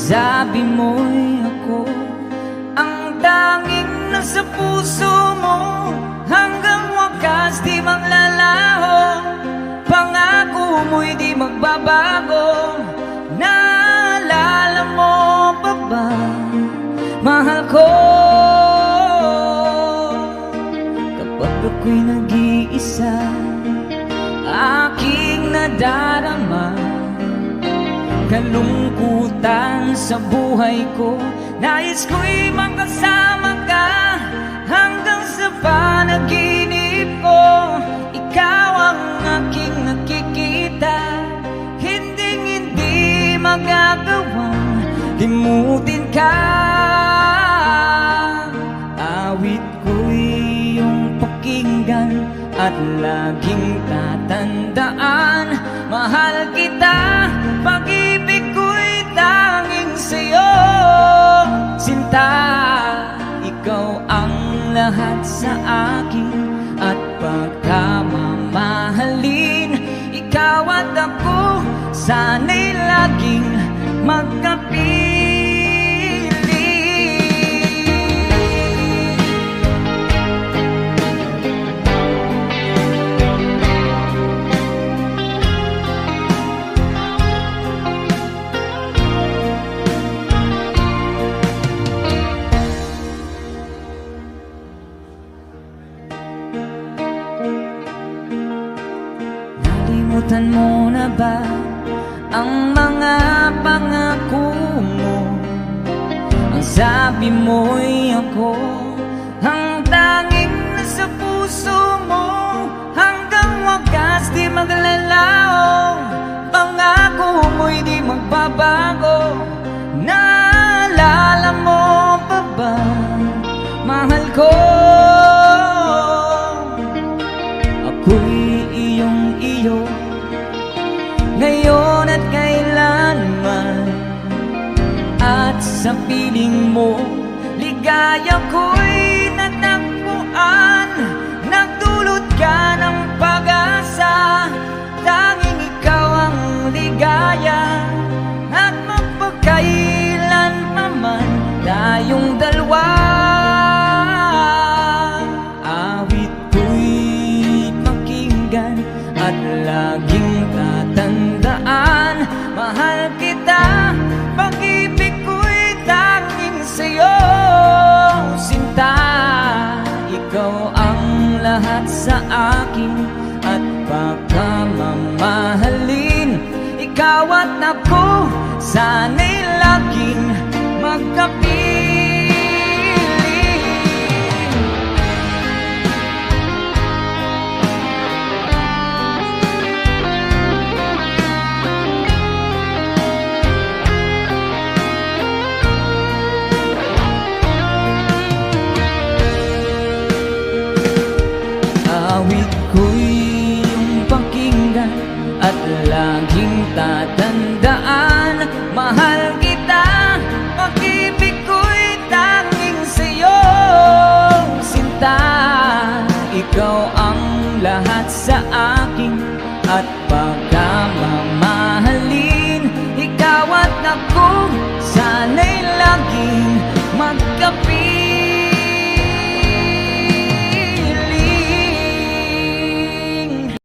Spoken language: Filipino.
Sabi mo'y ako ang tanging nasa puso mo, hanggang wakas di maglalaho. Pangako mo'y di magbabago. Naalala mo pa ba, mahal ko? Kapag ako'y nag-iisa, aking nadarama kalungkutan sa buhay ko. Nais ko'y makasama ka hanggang sa panaginip ko. Ikaw ang aking nakikita, hindi magagawang limutin ka. Awit ko'y iyong pakinggan at laging tatandaan, mahal kita, pag-ibig ko'y tanging sa'yo. Sinta, ikaw ang lahat sa akin, at pagkamamahalin, ikaw at ako, sana'y laging magkapit. Nalimutan mo na ba ang mga pangako mo? Ang sabi mo'y ako ang tanging nasa puso mo, hanggang wakas di maglalaho. Pangako mo'y di magbabago. Naalala mo pa ba, mahal ko? Ako'y iyong iyo, ngayon at kailanman, at sa piling mo, ligaya ko'y natagpuan. Nagdulot ka ng pag-asa, tanging ikaw ang ligaya, at mapagkailan pa man tayong dalawa. Awit ko'y pakinggan at laging tatandaan, mahal kita, pag-ibig ko'y tanging sa'yo. Sinta, ikaw ang lahat sa akin, at pagkamamahalin, ikaw at ako, sana'y laging magkapit. Awit ko'y iyong pakinggan at laging tatandaan, mahal kita, pag-ibig ko'y tanging sa'yo. Sinta, ikaw ang lahat sa akin, at pagkamamahalin, ikaw at ako,